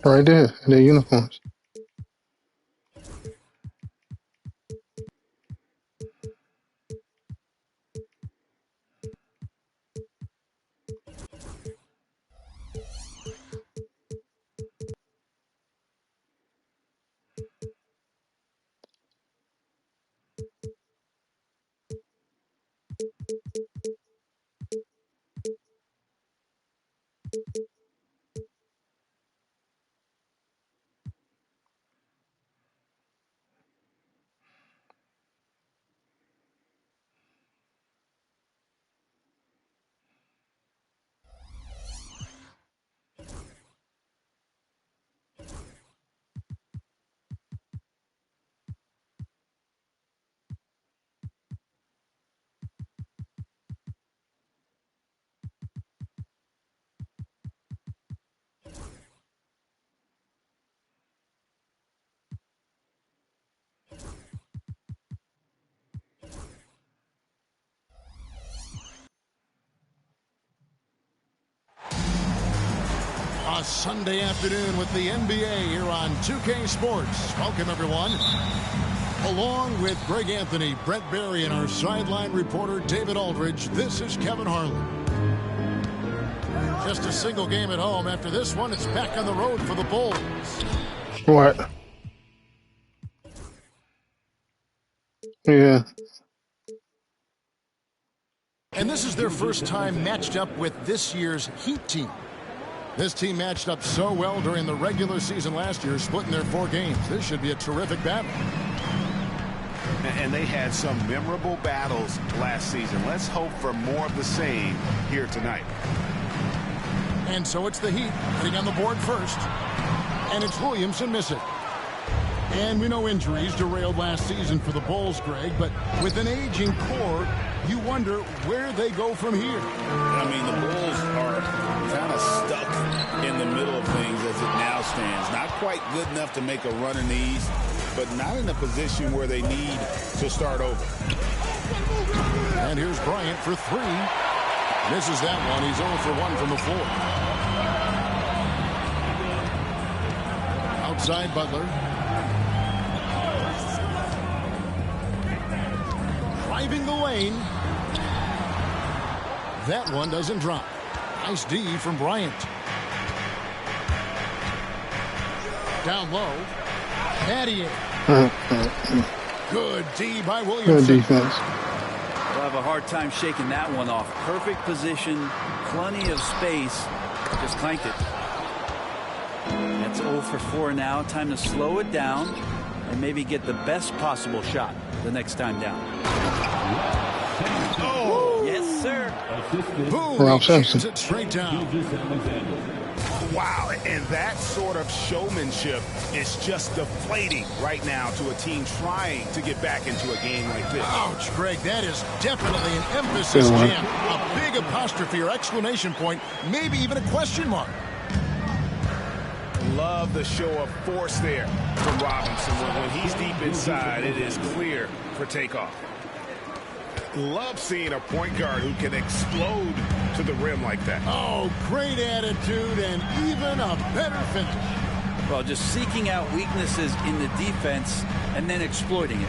Right there, in their uniforms. A Sunday afternoon with the NBA here on 2K Sports. Welcome, everyone. Along with Greg Anthony, Brett Barry, and our sideline reporter, David Aldridge, this is Kevin Harlan. Just a single game at home. After this one, it's back on the road for the Bulls. What? Yeah. And this is their first time matched up with this year's Heat team. This team matched up so well during the regular season last year, splitting their 4 games. This should be a terrific battle. And they had some memorable battles last season. Let's hope for more of the same here tonight. And so it's the Heat getting on the board first. And it's Williamson missing. And we know injuries derailed last season for the Bulls, Greg, but with an aging core, you wonder where they go from here. I mean, the Bulls are kind of stuck in the middle of things as it now stands. Not quite good enough to make a run in the East, but not in a position where they need to start over. And here's Bryant for 3. Misses that one. He's 0 for 1 from the floor. Outside Butler. Driving the lane. That one doesn't drop. Nice D from Bryant. Down low. Patty. Good D by Williamson. Good defense. We'll have a hard time shaking that one off. Perfect position, plenty of space. Just clanked it. That's 0 for 4 now. Time to slow it down and maybe get the best possible shot the next time down. Oh. Yes, sir. Boom. Ralph Sampson. It straight down. Wow, and that sort of showmanship is just deflating right now to a team trying to get back into a game like this. Ouch, Greg, that is definitely an emphasis jam. A big apostrophe or exclamation point, maybe even a question mark. Love the show of force there from Robinson. When he's deep inside, it is clear for takeoff. Love seeing a point guard who can explode to the rim like that. Oh, great attitude and even a better finish. Well, just seeking out weaknesses in the defense and then exploiting it.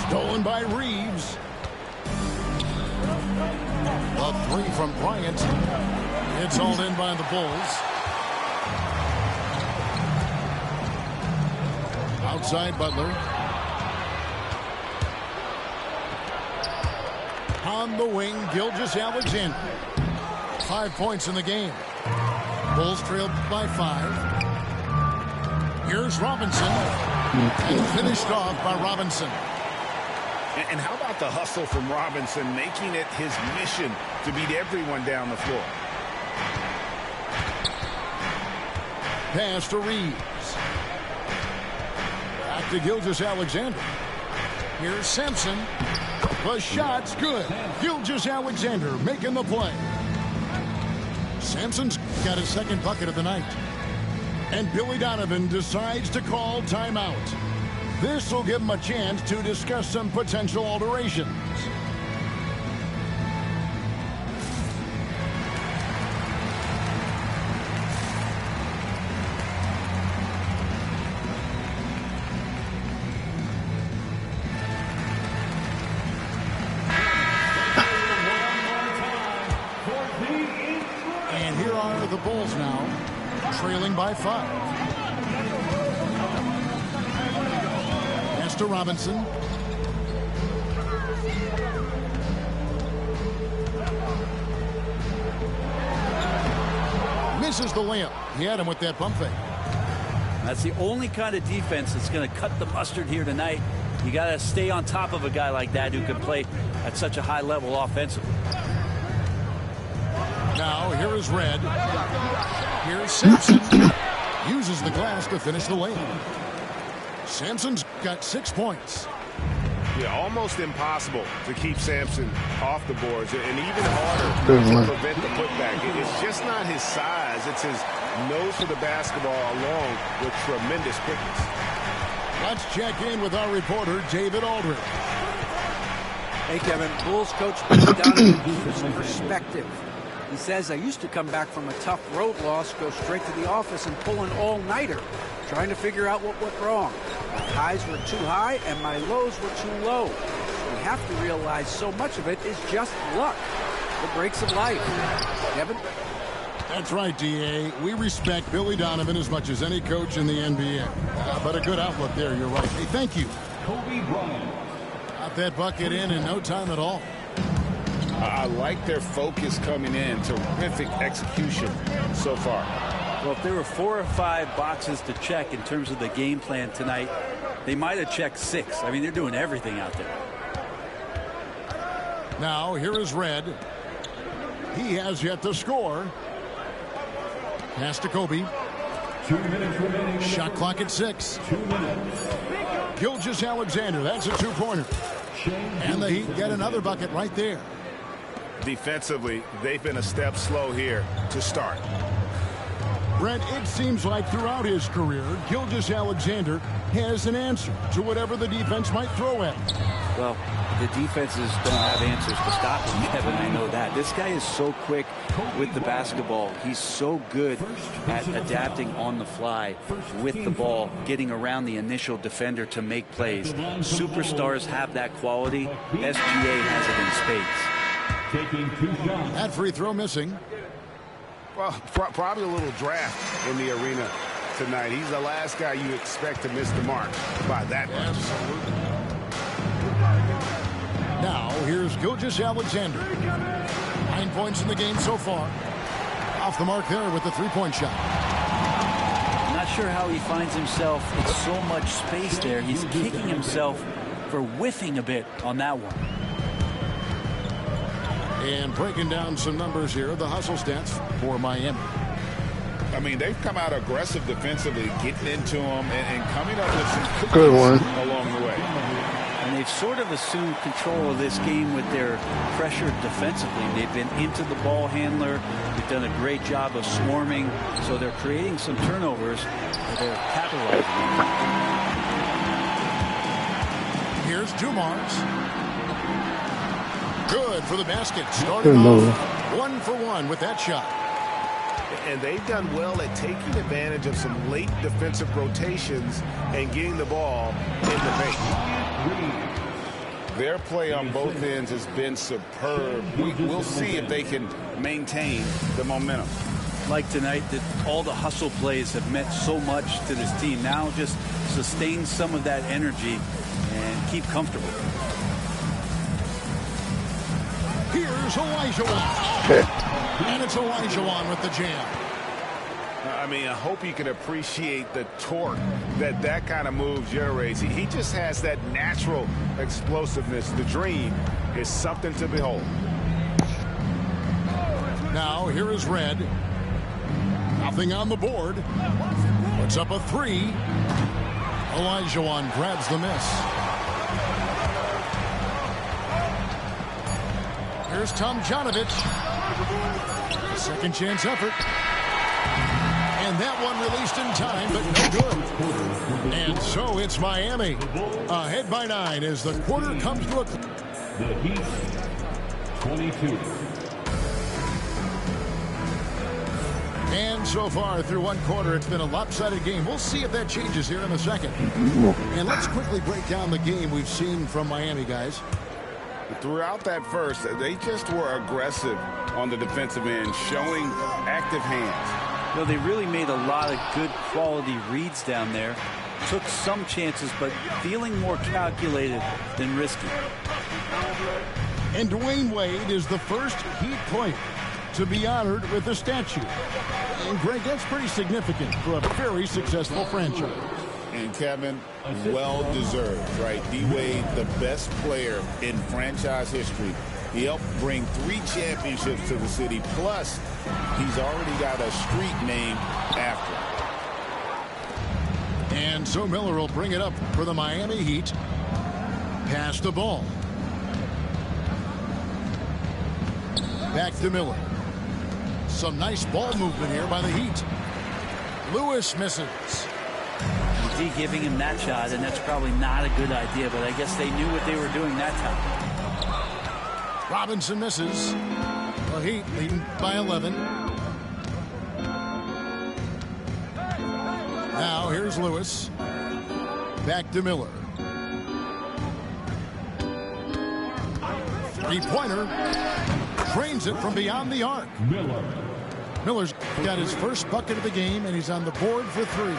Stolen by Reeves. A 3 from Bryant. It's all in by the Bulls. Outside Butler. On the wing, Gilgeous-Alexander. 5 points in the game. Bulls trailed by 5. Here's Robinson. And finished off by Robinson. And how about the hustle from Robinson, making it his mission to beat everyone down the floor. Pass to Reeves. Back to Gilgeous-Alexander. Here's Sampson. The shot's good. Gilgeous-Alexander making the play. Sampson's got his second bucket of the night. And Billy Donovan decides to call timeout. This will give him a chance to discuss some potential alterations. the Bulls now trailing by 5. Pass to Robinson. Misses the layup. He had him with that pump fake. That's the only kind of defense that's going to cut the mustard here tonight. You got to stay on top of a guy like that who can play at such a high level offensively. Now here is Red. Here's Sampson. Uses the glass to finish the layup. Sampson's got 6 points. Yeah, almost impossible to keep Sampson off the boards, and even harder to prevent the putback. It's just not his size. It's his nose for the basketball along with tremendous quickness. Let's check in with our reporter, David Aldridge. Hey, Kevin. Bulls coach puts Donovan for some perspective. He says, I used to come back from a tough road loss, go straight to the office and pull an all-nighter, trying to figure out what went wrong. My highs were too high and my lows were too low. We have to realize so much of it is just luck. The breaks of life. Kevin? That's right, D.A. We respect Billy Donovan as much as any coach in the NBA. But a good outlook there, you're right. Hey, thank you. Kobe Bryant. Got that bucket in no time at all. I like their focus coming in. Terrific execution so far. Well, if there were 4 or 5 boxes to check in terms of the game plan tonight, they might have checked 6. I mean, they're doing everything out there. Now, here is Red. He has yet to score. Pass to Kobe. 2 minutes remaining. Shot clock at 6. 2 minutes. Gilgeous-Alexander, that's a 2-pointer. And the Heat get another bucket right there. Defensively, they've been a step slow here to start. Brent, it seems like throughout his career, Gilgeous-Alexander has an answer to whatever the defense might throw at him. Well, the defenses don't have answers to stop him, Kevin. I know that. This guy is so quick with the basketball. He's so good at adapting on the fly with the ball, getting around the initial defender to make plays. Superstars have that quality. SGA has it in spades. Taking 2 shots. That free throw missing. Well, probably a little draft in the arena tonight. He's the last guy you expect to miss the mark by that much. Absolutely. Now, here's Gilgeous-Alexander. 9 points in the game so far. Off the mark there with the 3-point shot. I'm not sure how he finds himself in so much space there. He's kicking himself for whiffing a bit on that one. And breaking down some numbers here, the hustle stats for Miami. I mean, they've come out aggressive defensively, getting into them and coming up with some Good one. along the way. And they've sort of assumed control of this game with their pressure defensively. They've been into the ball handler. They've done a great job of swarming. So they're creating some turnovers. They're capitalizing on it. Here's Dumars. Good for the basket. Starting off 1 for 1 with that shot. And they've done well at taking advantage of some late defensive rotations and getting the ball in the paint. Their play on both ends has been superb. We'll see if they can maintain the momentum. Like tonight, that all the hustle plays have meant so much to this team. Now just sustain some of that energy and keep comfortable. Here's Olajuwon. And it's Olajuwon with the jam. I mean, I hope you can appreciate the torque that kind of move generates. He just has that natural explosiveness. The dream is something to behold. Now, here is Red. Nothing on the board. Puts up a 3. Olajuwon grabs the miss. Here's Tomjanovich. Second chance effort. And that one released in time, but no good. And so it's Miami. Ahead by 9 as the quarter comes to a... The Heat, 22. And so far through one quarter, it's been a lopsided game. We'll see if that changes here in a second. And let's quickly break down the game we've seen from Miami, guys. Throughout that first, they just were aggressive on the defensive end, showing active hands. Well, they really made a lot of good quality reads down there. Took some chances, but feeling more calculated than risky. And Dwayne Wade is the first Heat player to be honored with a statue. And Greg, that's pretty significant for a very successful franchise. And Kevin, well deserved, right? D-Wade, the best player in franchise history. He helped bring 3 championships to the city. Plus, he's already got a street named after him. And so Miller will bring it up for the Miami Heat. Pass the ball. Back to Miller. Some nice ball movement here by the Heat. Lewis misses. D giving him that shot, and that's probably not a good idea, but I guess they knew what they were doing that time. Robinson misses. The Heat leading by 11. Now here's Lewis. Back to Miller. Three-pointer. Trains it from beyond the arc. Miller's got his first bucket of the game, and he's on the board for 3.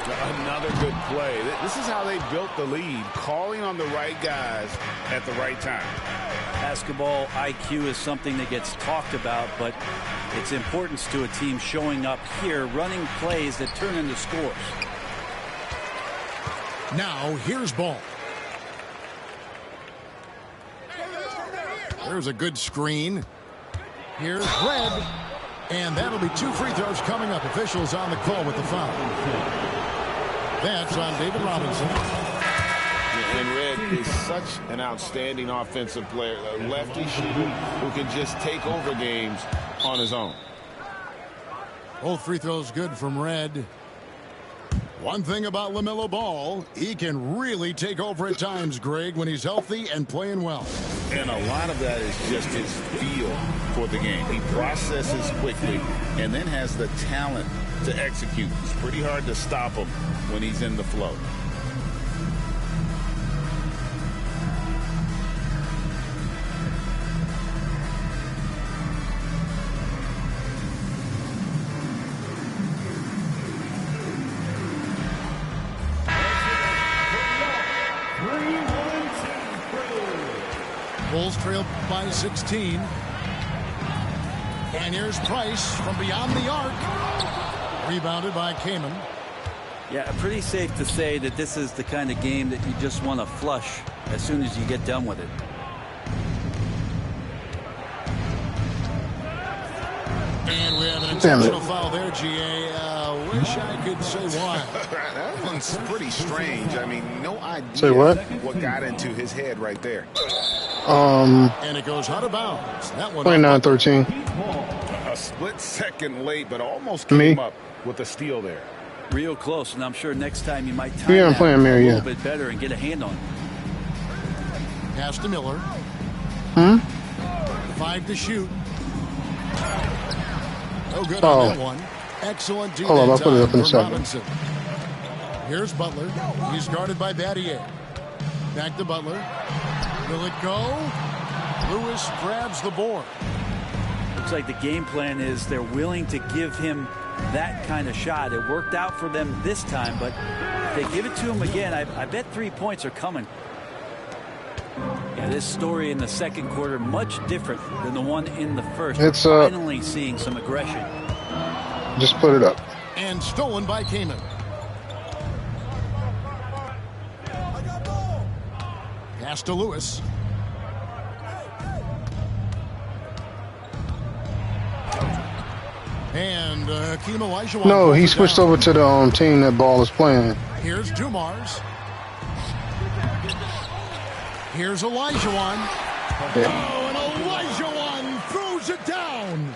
Another good play. This is how they built the lead, calling on the right guys at the right time. Basketball IQ is something that gets talked about, but its importance to a team showing up here, running plays that turn into scores. Now here's Ball. There's a good screen. Here's Red. And that'll be 2 free throws coming up. Officials on the call with the foul. That's on David Robinson. And Red is such an outstanding offensive player. A lefty shooter who can just take over games on his own. Both free throws good from Red. One thing about LaMelo Ball, he can really take over at times, Greg, when he's healthy and playing well. And a lot of that is just his feel for the game. He processes quickly and then has the talent to execute. It's pretty hard to stop him when he's in the flow. Bulls trail by 16. And here's Price from beyond the arc. Rebounded by Kaman. Yeah, pretty safe to say that this is the kind of game that you just want to flush as soon as you get done with it. And we have an intentional foul there, GA. Wish I could say why. That one's pretty strange. I mean, no idea Say what? got into his head right there. And it goes out of bounds. That one 29-13. A split second late, but almost came up with a steal there. Real close, and I'm sure next time you might time Yeah, I'm that playing a Mary, little yeah. bit better and get a hand on it. Pass to Miller. 5 to shoot. No good on that one. Excellent defense. Hold on, I'll put it up in a from second. Robinson. Here's Butler. He's guarded by Battier. Back to Butler. Will it go? Lewis grabs the board. Looks like the game plan is they're willing to give him that kind of shot. It worked out for them this time, but if they give it to him again, I bet 3 points are coming. Yeah, this story in the second quarter much different than the one in the first. It's finally seeing some aggression. Just put it up. And stolen by Kaman. Pass to Lewis. And Hakeem Olajuwon. No, he pulls it switched down. over to the team that Ball is playing. Here's Dumars. Here's Olajuwon. Oh, and Olajuwon throws it down.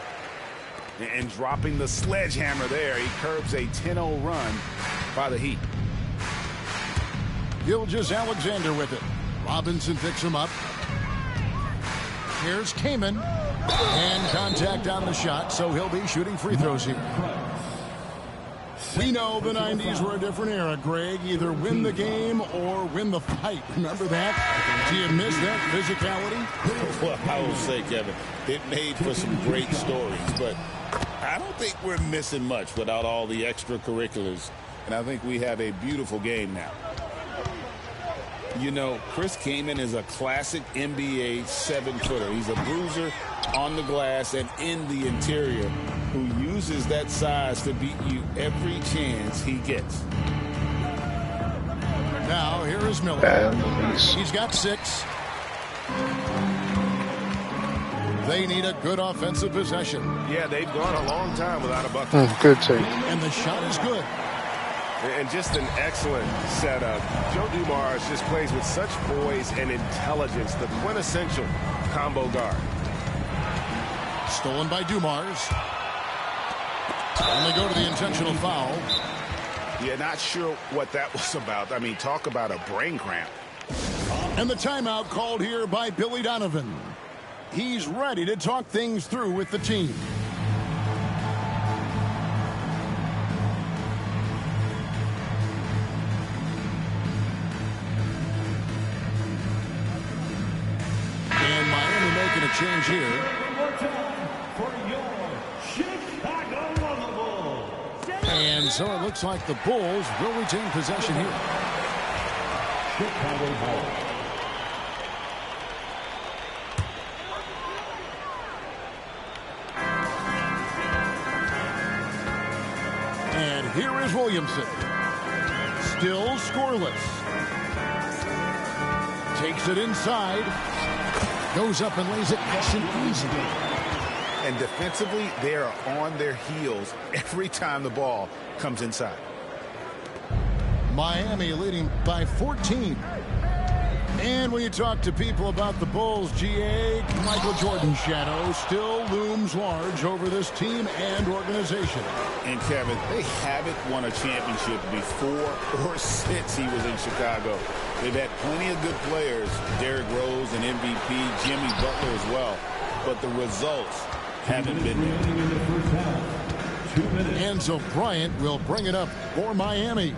And dropping the sledgehammer there, he curbs a 10-0 run by the Heat. Gilgeous Alexander with it. Robinson picks him up. Here's Kaman. And contact on the shot, so he'll be shooting free throws here. We know the 90s were a different era, Greg. Either win the game or win the fight. Remember that? Do you miss that physicality? Well, I will say, Kevin, it made for some great stories, but I don't think we're missing much without all the extracurriculars, and I think we have a beautiful game now. You know, Chris Kaman is a classic NBA 7-footer. He's a bruiser on the glass and in the interior who uses that size to beat you every chance he gets. Now, here is Miller. He's got 6. They need a good offensive possession. Yeah, they've gone a long time without a bucket. Good take. And the shot is good. And just an excellent setup. Joe Dumars just plays with such poise and intelligence, the quintessential combo guard. Stolen by Dumars. And they go to the intentional foul. Yeah, not sure what that was about. I mean, talk about a brain cramp. And the timeout called here by Billy Donovan. He's ready to talk things through with the team. And Miami making a change here. And so it looks like the Bulls will retain possession here. Chicago Bulls. And here is Williamson. Still scoreless. Takes it inside. Goes up and lays it nice and easy. And defensively, they are on their heels every time the ball comes inside. Miami leading by 14. And when you talk to people about the Bulls, GA, Michael Jordan's shadow still looms large over this team and organization. And Kevin, they haven't won a championship before or since he was in Chicago. They've had plenty of good players, Derrick Rose and MVP, Jimmy Butler as well. But the results haven't been there. Enzo Bryant will bring it up for Miami.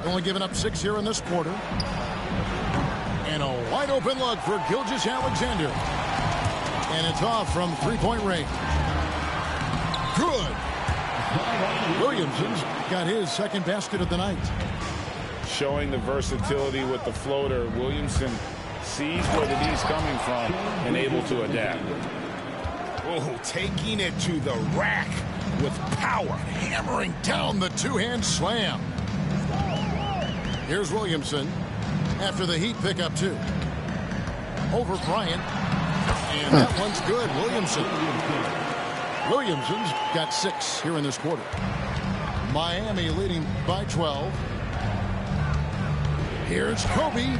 Only giving up 6 here in this quarter. And a wide open look for Gilgeous-Alexander. And it's off from three-point range. Good. Williamson's got his second basket of the night. Showing the versatility with the floater, Williamson sees where the D's coming from and able to adapt. Oh, taking it to the rack with power. Hammering down the two-hand slam. Here's Williamson after the Heat pick up 2. Over Bryant. And that one's good. Williamson's got 6 here in this quarter. Miami leading by 12. Here's Kobe.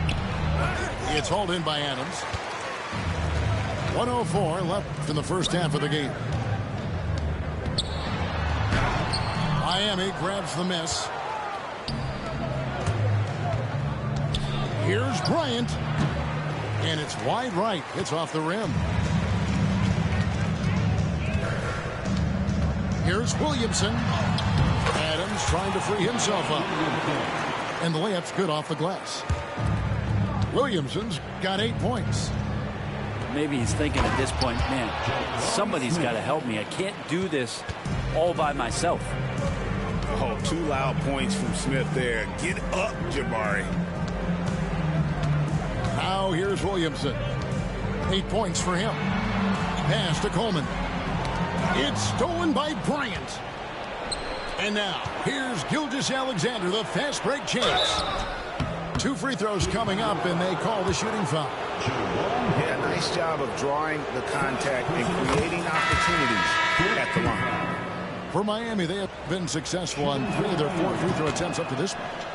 It's hauled in by Adams. 1:04 left in the first half of the game. Miami grabs the miss. Here's Bryant. And it's wide right. It's off the rim. Here's Williamson. Adams trying to free himself up. And the layup's good off the glass. Williamson's got 8 points. Maybe he's thinking at this point, man, somebody's got to help me. I can't do this all by myself. Oh, 2 loud points from Smith there. Get up, Jabari. Now here's Williamson. 8 points for him. Pass to Coleman. It's stolen by Bryant. And now here's Gilgeous-Alexander, the fast break chance. 2 free throws coming up, and they call the shooting foul. Yeah, nice job of drawing the contact and creating opportunities at the line. For Miami, they have been successful on 3 of their 4 free throw attempts up to this point.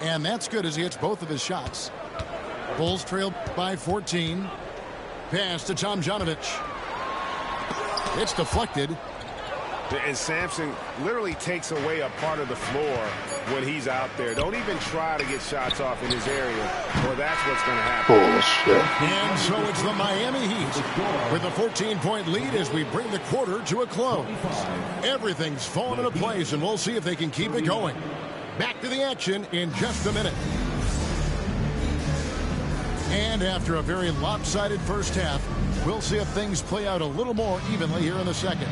And that's good as he hits both of his shots. Bulls trail by 14. Pass to Tomjanovich. It's deflected. And Sampson literally takes away a part of the floor when he's out there. Don't even try to get shots off in his area, or that's what's going to happen. Bullshit. And so it's the Miami Heat with a 14-point lead as we bring the quarter to a close. Everything's fallen into place, and we'll see if they can keep it going. Back to the action in just a minute. And after a very lopsided first half, we'll see if things play out a little more evenly here in the second.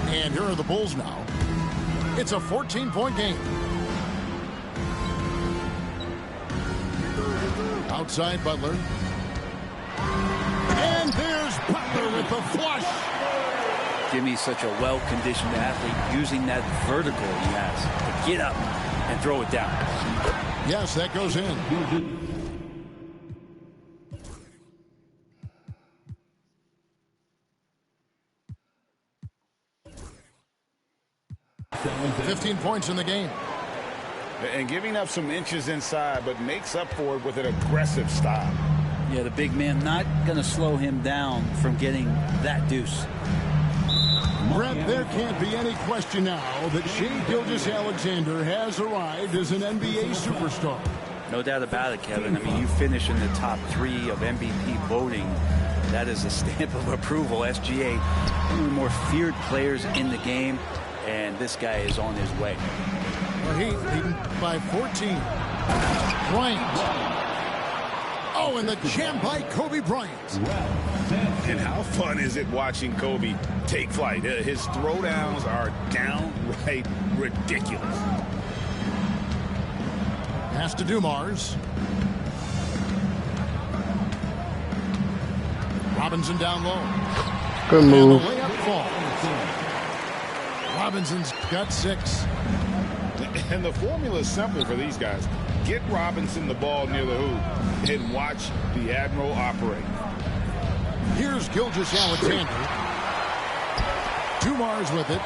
And here are the Bulls now. It's a 14-point game. Outside Butler. And there's Butler with the flush. Jimmy's such a well-conditioned athlete, using that vertical he has to get up and throw it down. Yes, that goes in. 15 points in the game. And giving up some inches inside, but makes up for it with an aggressive style. Yeah, the big man not going to slow him down from getting that deuce. Brett, there can't be any question now that Shai Gilgeous-Alexander has arrived as an NBA superstar. No doubt about it, Kevin. I mean, you finish in the top 3 of MVP voting. That is a stamp of approval. SGA, one of the more feared players in the game, and this guy is on his way. The Heat leading by 14. Bryant. Oh, and the jam by Kobe Bryant. And how fun is it watching Kobe take flight? His throwdowns are downright ridiculous. Pass to Dumars. Robinson down low. Good And move. the layup falls. Robinson's got 6. And the formula is simple for these guys. Get Robinson the ball near the hoop and watch the Admiral operate. Here's Gilgeous-Alexander. Dumars with it.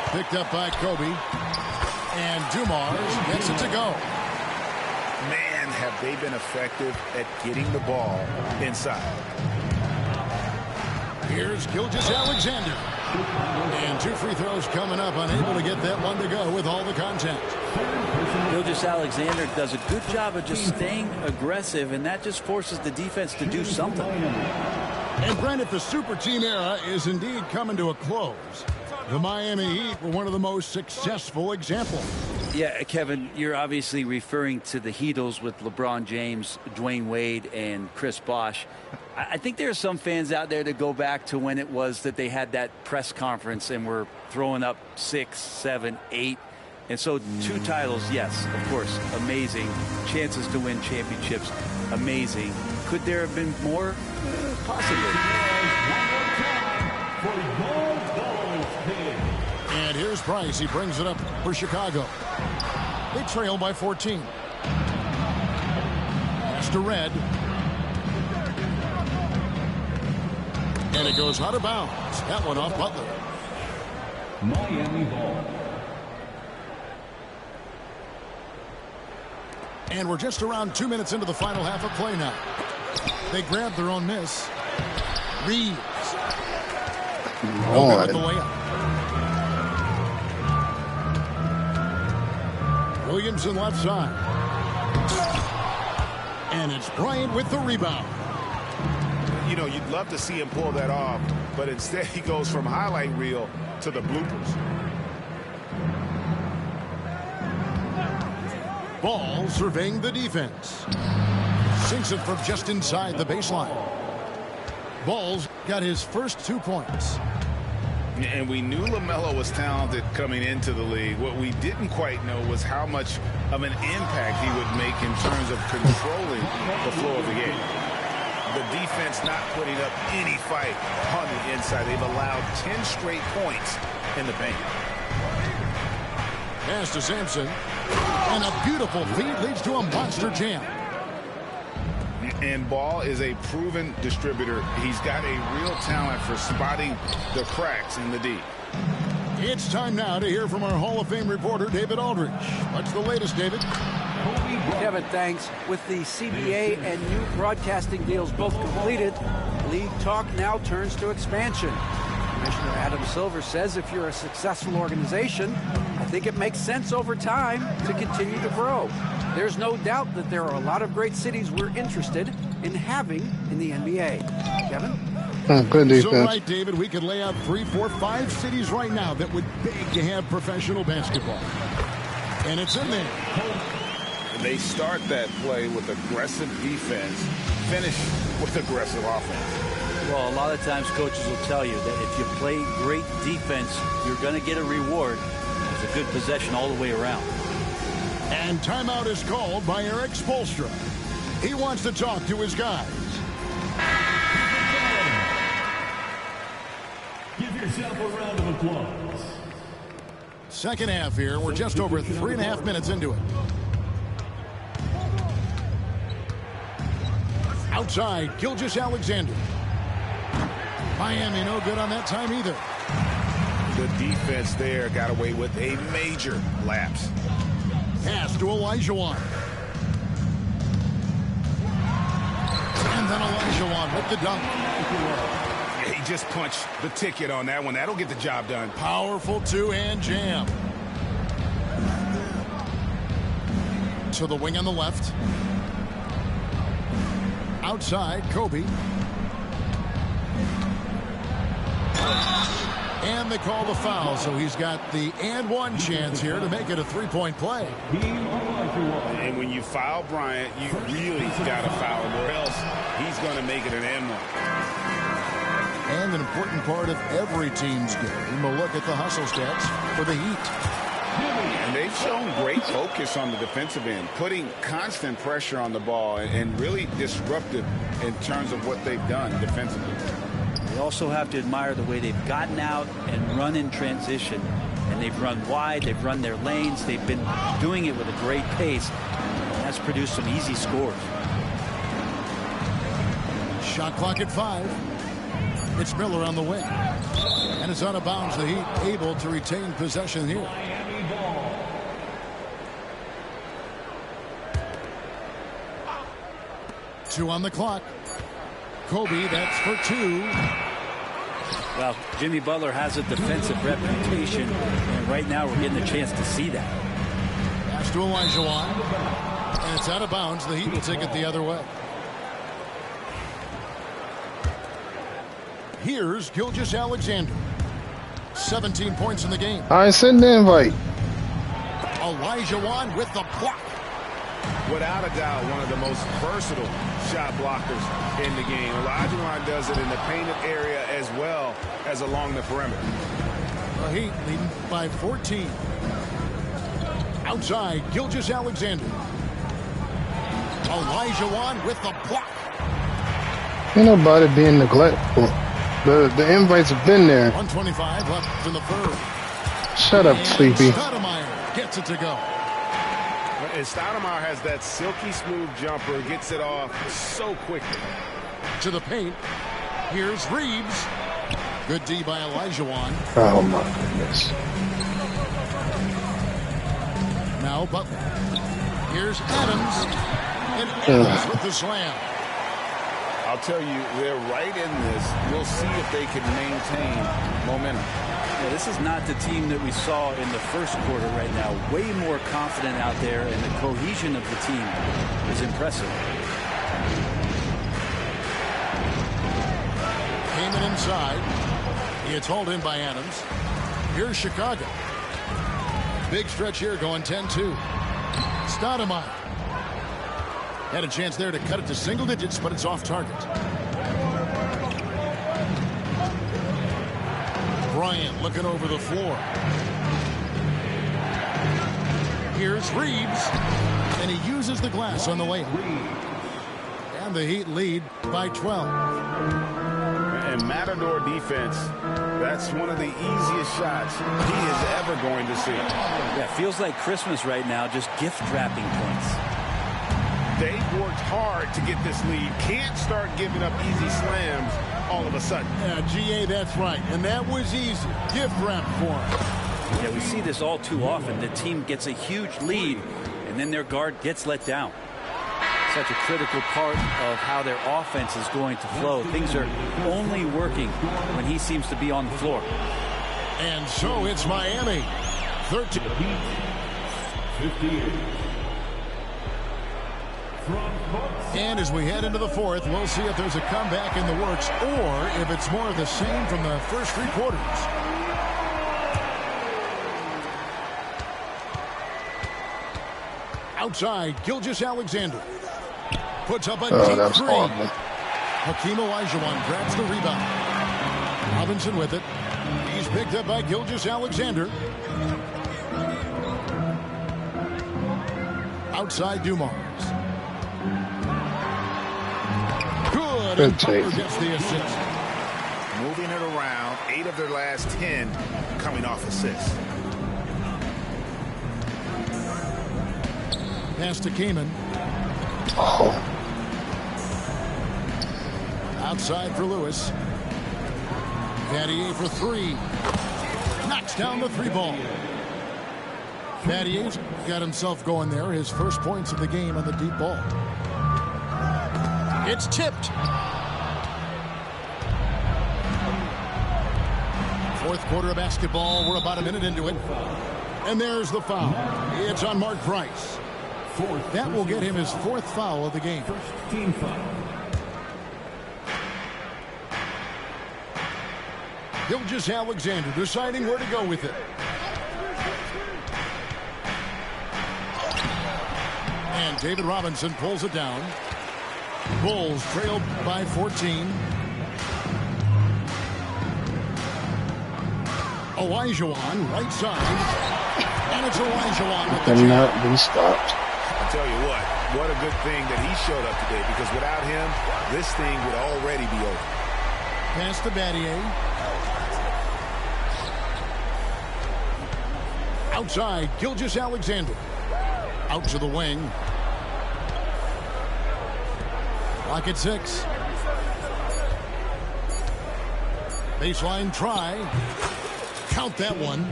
Picked up by Kobe. And Dumars gets it to go. Man, have they been effective at getting the ball inside. Here's Gilgeous-Alexander. And 2 free throws coming up, unable to get that one to go with all the contact. Gilgeous-Alexander does a good job of just staying aggressive, and that just forces the defense to do something. And Brent, if the super team era is indeed coming to a close, the Miami Heat were one of the most successful examples. Yeah, Kevin, you're obviously referring to the Heatles with LeBron James, Dwayne Wade, and Chris Bosh. I think there are some fans out there that go back to when it was that they had that press conference and were throwing up 6, 7, 8. And so 2 titles, yes, of course, amazing. Chances to win championships, amazing. Could there have been more? Possibly. And here's Price. He brings it up for Chicago. They trail by 14. Pass to Red. And it goes out of bounds. That one off Butler. Miami ball. And we're just around 2 minutes into the final half of play now. They grab their own miss. Reeves. No good with the layup. Williamson left side. And it's Bryant with the rebound. You know, you'd love to see him pull that off, but instead he goes from highlight reel to the bloopers. Ball surveying the defense. Sinks it from just inside the baseline. Ball's got his first 2 points. And we knew LaMelo was talented coming into the league. What we didn't quite know was how much of an impact he would make in terms of controlling the flow of the game. The defense not putting up any fight on the inside. They've allowed 10 straight points in the paint. Pass to Sampson. And a beautiful feed leads to a monster jam. And Ball is a proven distributor. He's got a real talent for spotting the cracks in the D. It's time now to hear from our Hall of Fame reporter, David Aldridge. What's the latest, David? Kevin, thanks. With the CBA and new broadcasting deals both completed, league talk now turns to expansion. Commissioner Adam Silver says if you're a successful organization, I think it makes sense over time to continue to grow. There's no doubt that there are a lot of great cities we're interested in having in the NBA. Kevin? Good defense. So right, David, we could lay out 3, 4, 5 cities right now that would beg to have professional basketball. And it's in there. They start that play with aggressive defense, finish with aggressive offense. Well, a lot of times coaches will tell you that if you play great defense, you're going to get a reward. It's a good possession all the way around. And timeout is called by Eric Spoelstra. He wants to talk to his guys. Give yourself a round of applause. Second half here. We're just over 3.5 minutes into it. Outside, Gilgeous-Alexander. Miami no good on that time either. The defense there got away with a major lapse. Pass to Olajuwon. And then Olajuwon with the dunk. Yeah, he just punched the ticket on that one. That'll get the job done. Powerful two-hand jam. To the wing on the left. Outside, Kobe. And they call the foul, so he's got the and one chance here to make it a three-point play. And when you foul Bryant, you really got to foul him, or else he's going to make it an and one. And an important part of every team's game, we'll look at the hustle stats for the Heat. And they've shown great focus on the defensive end, putting constant pressure on the ball and really disruptive in terms of what they've done defensively. You also have to admire the way they've gotten out and run in transition. And they've run wide, they've run their lanes, they've been doing it with a great pace. And that's produced some easy scores. Shot clock at 5. It's Miller on the wing. And it's out of bounds. The Heat able to retain possession here. Two on the clock. Kobe, that's for 2. Well, Jimmy Butler has a defensive reputation, and right now we're getting a chance to see that. Pass to Olajuwon. And it's out of bounds. The Heat will take it the other way. Here's Gilgeous-Alexander. 17 points in the game. I send the invite. Olajuwon with the block. Without a doubt, one of the most versatile shot blockers in the game. Olajuwon does it in the painted area as well as along the perimeter. The Heat leading by 14. Outside, Gilgeous-Alexander. Olajuwon with the block. Ain't nobody being neglectful. The invites have been there. 1:25 left in the third. Shut up, And Sleepy. Stoudemire gets it to go. And Stoudemire has that silky smooth jumper, gets it off so quickly. To the paint. Here's Reeves. Good D by Olajuwon. Oh my goodness. Now Butler. Here's Adams. And Adams with the slam. I'll tell you, they're right in this. We'll see if they can maintain momentum. Yeah, this is not the team that we saw in the first quarter right now. Way more confident out there, and the cohesion of the team is impressive. Came inside. It's hauled in by Adams. Here's Chicago. Big stretch here going 10-2. Stoudemire. Had a chance there to cut it to single digits, but it's off target. Bryant looking over the floor. Here's Reeves. And he uses the glass on the layup. And the Heat lead by 12. And Matador defense, that's one of the easiest shots he is ever going to see. Yeah, feels like Christmas right now, just gift wrapping points. They've worked hard to get this lead. Can't start giving up easy slams all of a sudden. Yeah, GA, that's right. And that was easy. Gift wrap for him. Yeah, we see this all too often. The team gets a huge lead, and and then their guard gets let down. Such a critical part of how their offense is going to flow. Things are only working when he seems to be on the floor. And so it's Miami. 13. 58. And as we head into the fourth, we'll see if there's a comeback in the works or if it's more of the same from the first three quarters. Outside, Gilgeous-Alexander puts up a deep three. Hakeem Olajuwon grabs the rebound. Robinson with it. He's picked up by Gilgeous-Alexander. Outside Dumars. Good. And Butler gets the assist. Moving it around. 8 of their last 10 coming off assists. Pass to Kaman. Outside for Lewis. Battier for three. Knocks down the three ball. Battier's got himself going there. His first points of the game on the deep ball. It's tipped. Fourth quarter of basketball. We're about a minute into it. And there's the foul. It's on Mark Price. That will get him his fourth foul of the game. First team foul. Gilgeous-Alexander deciding where to go with it. And David Robinson pulls it down. Bulls trailed by 14. Olajuwon, right side. And it's Olajuwon with the Cannot be stopped. I tell you what a good thing that he showed up today, because without him, this thing would already be over. Pass to Battier. Outside, Gilgeous-Alexander. Out to the wing. Clock at 6. Baseline try. Count that one.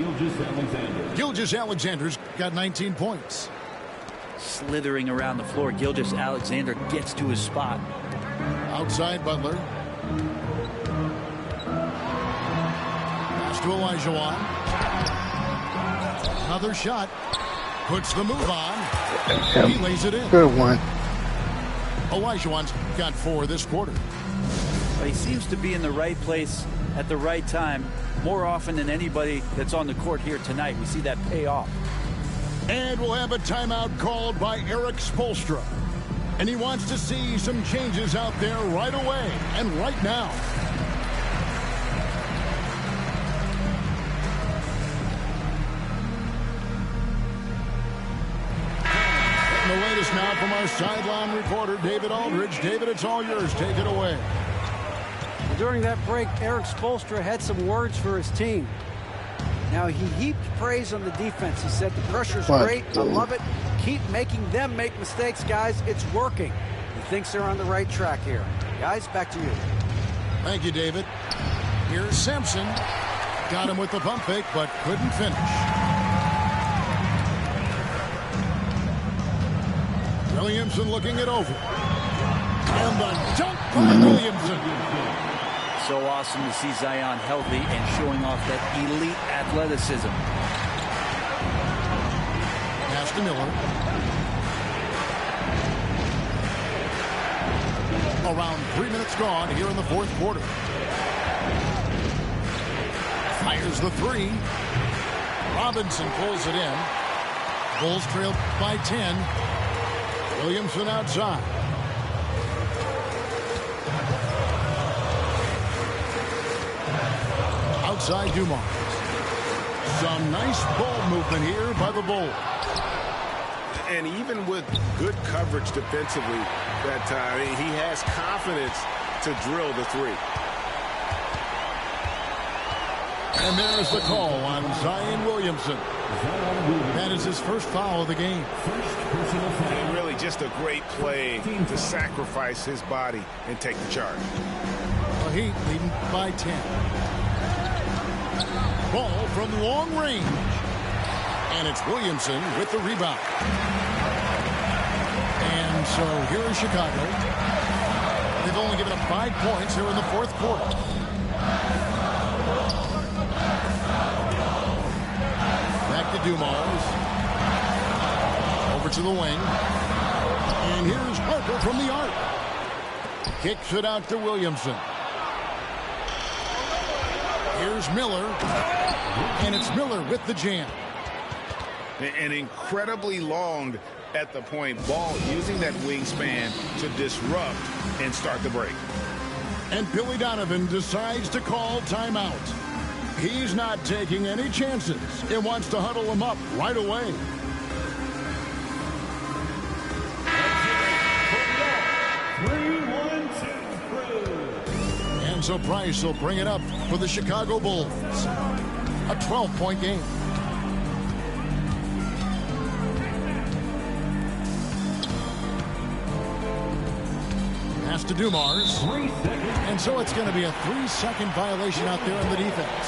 Gilgeous-Alexander's got 19 points. Slithering around the floor, Gilgeous-Alexander gets to his spot. Outside Butler. Pass to Olajuwon. Another shot. Puts the move on. He lays it in. Good one. Olajuwon's got 4 this quarter. But he seems to be in the right place at the right time more often than anybody that's on the court here tonight. We see that pay off. And we'll have a timeout called by Erik Spoelstra. And he wants to see some changes out there right away and right now. And the latest now from our sideline reporter, David Aldridge. David, it's all yours. Take it away. During that break, Erik Spoelstra had some words for his team. Now, he heaped praise on the defense. He said, the pressure's great. I love it. Keep making them make mistakes, guys. It's working. He thinks they're on the right track here. Guys, back to you. Thank you, David. Here's Sampson. Got him with the pump fake, but couldn't finish. Williamson looking it over. And the dunk by Williamson. So awesome to see Zion healthy and showing off that elite athleticism. Pass to Miller. Around 3 minutes gone here in the fourth quarter. Fires the three. Robinson pulls it in. Bulls trail by 10. Williamson outside. Outside Dumars. Some nice ball movement here by the Bulls. And even with good coverage defensively that time, he has confidence to drill the three. And there's the call on Zion Williamson. That is his first foul of the game. And really just a great play to sacrifice his body and take the charge. The Heat leading by 10. Ball from long range. And it's Williamson with the rebound. And so here is Chicago. They've only given up 5 points here in the fourth quarter. Back to Dumars. Over to the wing. And here's Harper from the arc. Kicks it out to Williamson. Here's Miller. And it's Miller with the jam. An incredibly long at the point ball, using that wingspan to disrupt and start the break. And Billy Donovan decides to call timeout. He's not taking any chances. He wants to huddle them up right away. And so Price will bring it up for the Chicago Bulls. A 12-point game. Pass to Dumars. And so it's going to be a 3-second violation out there in the defense.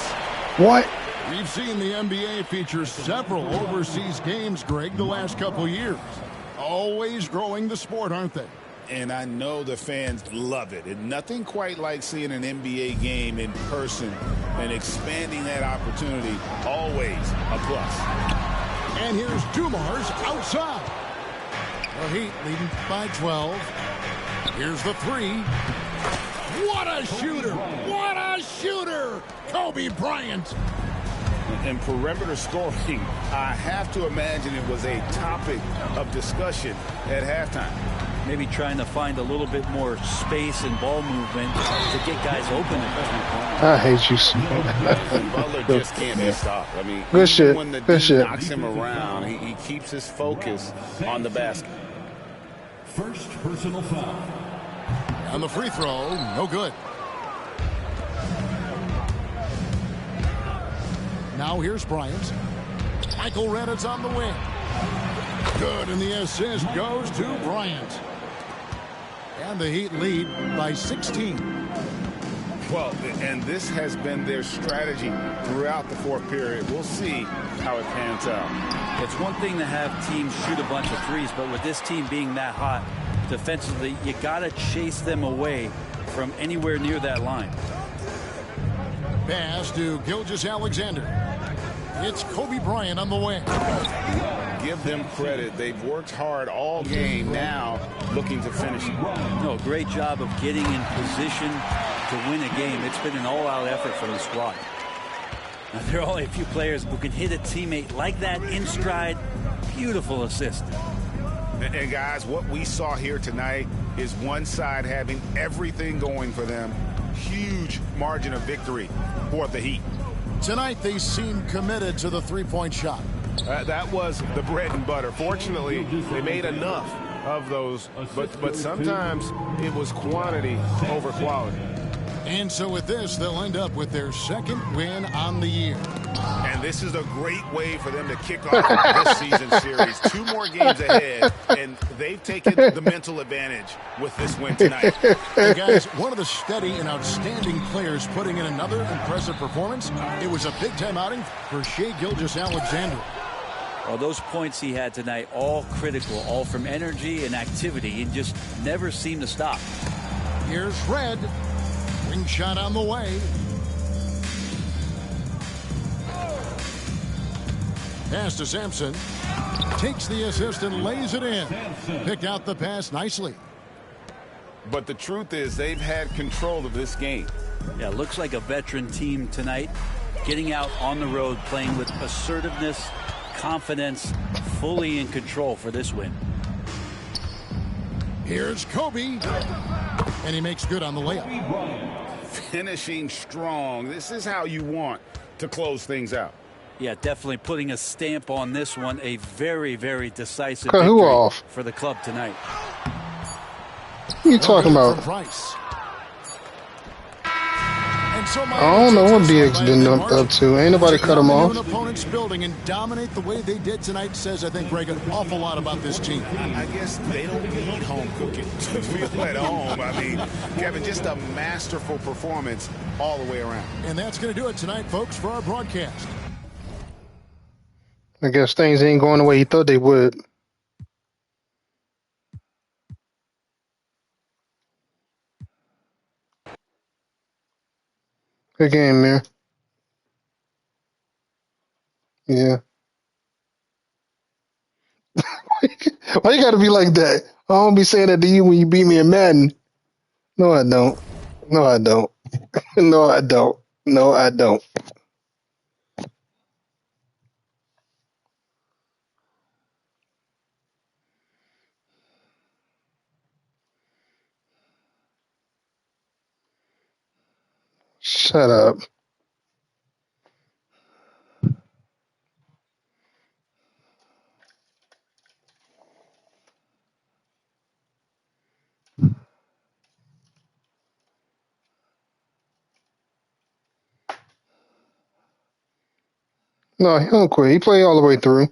What? We've seen the NBA feature several overseas games, Greg, the last couple years. Always growing the sport, aren't they? And I know the fans love it. And nothing quite like seeing an NBA game in person and expanding that opportunity. Always a plus. And here's Dumars outside. The Heat leading by 12. Here's the three. What a shooter! What a shooter! Kobe Bryant. And perimeter scoring, I have to imagine it was a topic of discussion at halftime. Maybe trying to find a little bit more space and ball movement to get guys open. I hate you. Butler just can't be stopped. I mean, Good shit. when the Good D shit. knocks him around, he keeps his focus on the basket. First personal foul. On the free throw, no good. Now here's Bryant. Michael Reddit's on the wing. Good, and the assist goes to Bryant. And the Heat lead by 16. Well, and this has been their strategy throughout the fourth period. We'll see how it pans out. It's one thing to have teams shoot a bunch of threes, but with this team being that hot defensively, you got to chase them away from anywhere near that line. Pass to Gilgeous-Alexander. It's Kobe Bryant on the wing. Give them credit. They've worked hard all game, now looking to finish it. No, great job of getting in position to win a game. It's been an all-out effort from the squad. Now, there are only a few players who can hit a teammate like that in stride. Beautiful assist. And guys, what we saw here tonight is one side having everything going for them. Huge margin of victory for the Heat. Tonight they seem committed to the three-point shot. That was the bread and butter. Fortunately, they made enough of those, but sometimes it was quantity over quality. And so with this, they'll end up with their second win on the year. And this is a great way for them to kick off this season series. 2 more games ahead, and they've taken the mental advantage with this win tonight. And guys, one of the steady and outstanding players putting in another impressive performance. It was a big-time outing for Shai Gilgeous-Alexander. Well, those points he had tonight, all critical, all from energy and activity. He just never seemed to stop. Here's Red. Ring shot on the way. Pass to Sampson. Takes the assist and lays it in. Picked out the pass nicely. But the truth is they've had control of this game. Yeah, looks like a veteran team tonight. Getting out on the road, playing with assertiveness, confidence, fully in control for this win. Here's Kobe. And he makes good on the layup. Finishing strong. This is how you want to close things out. Yeah, definitely putting a stamp on this one. A very, very decisive Cut who victory off? for the club tonight. What are you talking about? Price. And so I don't know what Biggs been up to. Ain't nobody cut him off. An opponent's building and dominate the way they did tonight says, I think, Greg, an awful lot about this team. I guess they don't need home cooking to feel at home. I mean, Kevin, just a masterful performance all the way around. And that's going to do it tonight, folks, for our broadcast. I guess things ain't going the way he thought they would. Good game, man. Yeah. Why you gotta be like that? I don't be saying that to you when you beat me in Madden. No, I don't. No, I don't. No, I don't. No, I don't. Shut up. No, he don't quit. He played all the way through.